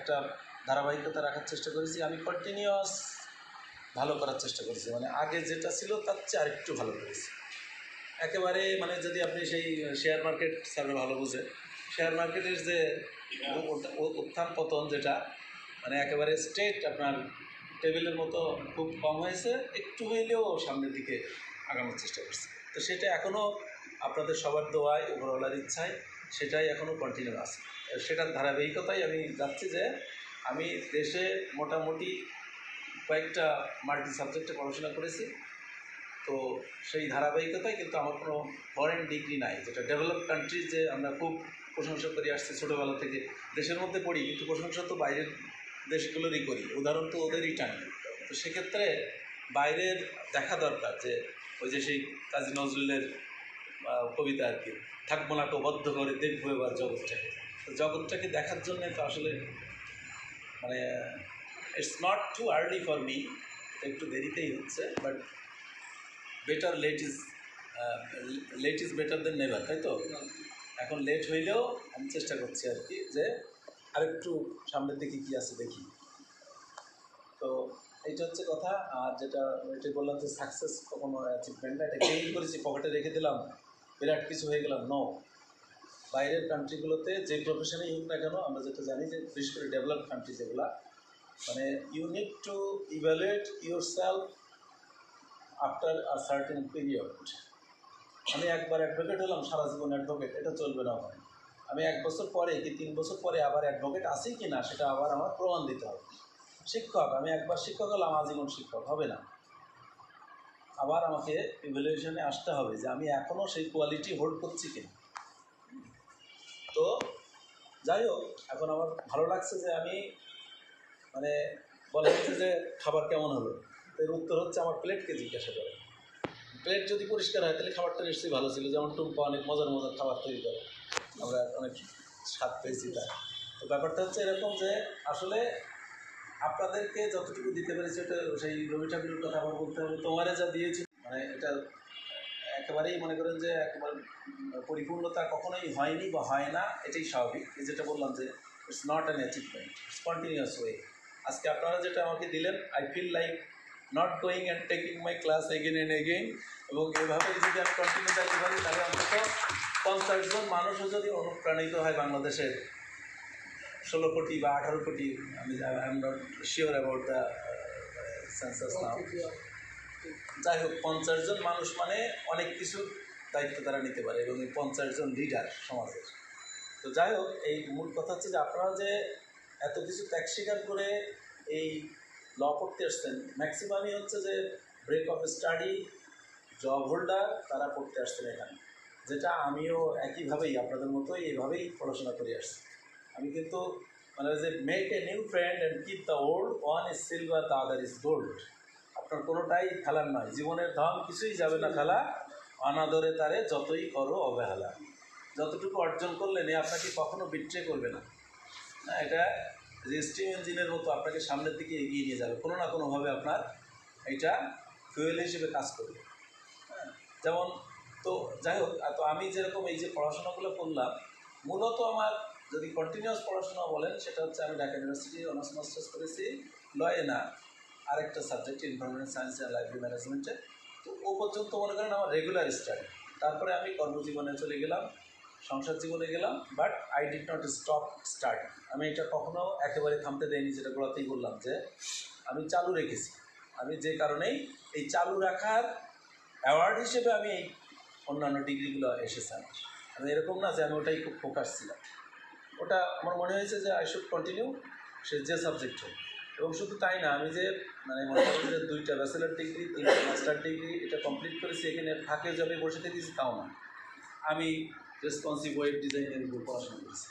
একটা ধারাবাহিকতা রাখার চেষ্টা করেছি। আমি কন্টিনিউয়াস ভালো করার চেষ্টা করেছি, মানে আগে যেটা ছিল তার চেয়ে আরেকটু ভালো করেছি একেবারে। মানে যদি আপনি সেই শেয়ার মার্কেট স্যার ভালো বুঝে, শেয়ার মার্কেটের যে উত্থান পতন যেটা মানে একেবারে স্ট্রেট আপনার টেবিলের মতো খুব কম হয়েছে, একটু হইলেও সামনের দিকে আগানোর চেষ্টা করছি। তো সেটা এখনও আপনাদের সবার দোয়ায়, উপরওয়ালার ইচ্ছায় সেটাই এখনও কন্টিনিউ আছে। সেটার ধারাবাহিকতাই আমি যাচ্ছি যে আমি দেশে মোটামুটি কয়েকটা মাল্টি সাবজেক্টে পড়াশোনা করেছি। তো সেই ধারাবাহিকতায় কিন্তু আমার কোনো ফরেন ডিগ্রি নাই, যেটা ডেভেলপ কান্ট্রিজ যে আমরা খুব প্রশংসা করে আসছি ছোটোবেলা থেকে। দেশের মধ্যে পড়ি কিন্তু প্রশংসা তো বাইরের দেশগুলোরই করি, উদাহরণ তো ওদেরই টানি। তো সেক্ষেত্রে বাইরের দেখা দরকার যে ওই যে সেই কাজী নজরুলের কবিতা আর কি, থাকবো না তো বদ্ধ করে দেখবো এবার জগৎটাকে। তো জগৎটাকে দেখার জন্যে তো আসলে মানে it's not too early for me, একটু দেরিতেই হচ্ছে, but better late is better than never, তাই তো? এখন লেট হইলেও আমি চেষ্টা করছি আর কি যে আরেকটু সামনের দিকে কী আছে দেখি। তো এইটা হচ্ছে কথা। আর যেটা বললাম যে সাকসেস কখনো অ্যাচিভমেন্ট না, এটা গেইন করেছি পকেটে রেখে দিলাম বিরাট কিছু হয়ে গেলাম, নো। বাইরের কান্ট্রিগুলোতে যে প্রফেশনেই হোক না কেন, আমরা যেটা জানি যে বিশেষ করে ডেভেলপ কান্ট্রি যেগুলো, মানে you need to evaluate yourself after a certain period. আমি একবার অ্যাডভোকেট হলাম, সারা জীবন অ্যাডভোকেট, এটা চলবে না। হয় আমি 1 বছর পরে কি 3 বছর পরে আবার অ্যাডভোকেট আছি কি না সেটা আবার আমার প্রমাণ দিতে হবে। শিক্ষক, আমি একবার শিক্ষক হলাম, আজীবন শিক্ষক হবে না। আবার আমাকে ইভ্যালুয়েশনে আসতে হবে যে আমি এখনও সেই কোয়ালিটি হোল্ড করছি কিনা। তো যাই হোক, এখন আমার ভালো লাগছে যে আমি মানে বলা হচ্ছে যে খাবার কেমন হলো, এর উত্তর হচ্ছে আমার প্লেটকে জিজ্ঞাসা করে। প্লেট যদি পরিষ্কার হয় তাহলে খাবারটা নিশ্চয়ই ভালো ছিল। যেমন টুম্পা অনেক মজার মজার খাবার তৈরি করে, আমরা অনেক স্বাদ পেয়েছি তার। তো ব্যাপারটা হচ্ছে এরকম যে আসলে আপনাদেরকে যতটুকু দিতে পেরেছি, ওটা সেই রবি ঠাকুরের কথা আমার বলতে হবে, তোমারে যা দিয়েছি মানে এটা একেবারেই মনে করেন যে একেবারে পরিপূর্ণতা কখনোই হয়নি বা হয় না, এটাই স্বাভাবিক। এই যেটা বললাম যে it's not an achievement, it's continuous way. আজকে আপনারা যেটা আমাকে দিলেন, I feel like not going and taking my class again and again. এবং এভাবেই যদি আমি কন্টিনিউ থাকতে পারি তাহলে অন্তত 50 জন মানুষও যদি অনুপ্রাণিত হয় বাংলাদেশের 16 কোটি বা 18 কোটি, আমি I am not sure about the census now. যাই হোক, 50 জন মানুষ মানে অনেক কিছুর দায়িত্ব তারা নিতে পারে, এবং এই 50 জন লিডার সমাজের। তো যাই হোক, এই মূল কথা হচ্ছে যে আপনারা যে এত কিছু ত্যাগ স্বীকার করে এই ল পড়তে আসছেন, ম্যাক্সিমামই হচ্ছে যে break of study job holder, তারা পড়তে আসছেন এখানে। যেটা আমিও একইভাবেই আপনাদের মতোই এইভাবেই পড়াশোনা করে আসছি। আমি কিন্তু মানে যে make a new friend and keep the old, one is silver the other is gold. আপনার কোনোটাই ফেলার নয়, জীবনের ধন কিছুই যাবে না ফেলা, অনাদরে তারে যতই করো অবহেলা। যতটুকু অর্জন করলেন এ আপনাকে কখনো বিট্রে করবে না। হ্যাঁ, এটা যে স্টিম ইঞ্জিনের মতো আপনাকে সামনের দিকে এগিয়ে নিয়ে যাবে, কোনো না কোনোভাবে আপনার এটা ফুয়েল হিসেবে কাজ করবে। হ্যাঁ, যেমন তো যাই হোক, তো আমি যেরকম এই যে পড়াশোনাগুলো করলাম, মূলত আমার যদি কন্টিনিউয়াস পড়াশোনা বলেন, সেটা হচ্ছে আমি ঢাকা ইউনিভার্সিটি অনার্স মাস্টার্স করেছি লয়ে না, আরেকটা subject environment science and library ম্যানেজমেন্টে। তো ও পর্যন্ত মনে করেন আমার রেগুলার স্টাডি। তারপরে আমি কর্মজীবনে চলে গেলাম, সংসার জীবনে গেলাম, but I did not stop study. আমি এটা কখনো একেবারে থামতে দেয়নি, যেটা গোড়াতেই বললাম যে আমি চালু রেখেছি। আমি যে কারণেই এই চালু রাখার অ্যাওয়ার্ড হিসেবে আমি এই অন্যান্য ডিগ্রিগুলো এসেছে আমার। আমি এরকম না যে আমি ওটাই খুব ফোকাস ছিলাম, ওটা আমার মনে হয়েছে যে আই শুড কন্টিনিউ সে যে সাবজেক্ট হোক। এবং শুধু তাই না, আমি যে মানে মনে করেন যে 2টা ব্যাচেলার ডিগ্রি 3টা মাস্টার ডিগ্রি এটা কমপ্লিট করেছি, এখানে ফাঁকে যে আমি বসে থেকেছি তাও না। আমি রেসপন্সিভ ওয়েব ডিজাইনের উপর পড়াশোনা করেছি।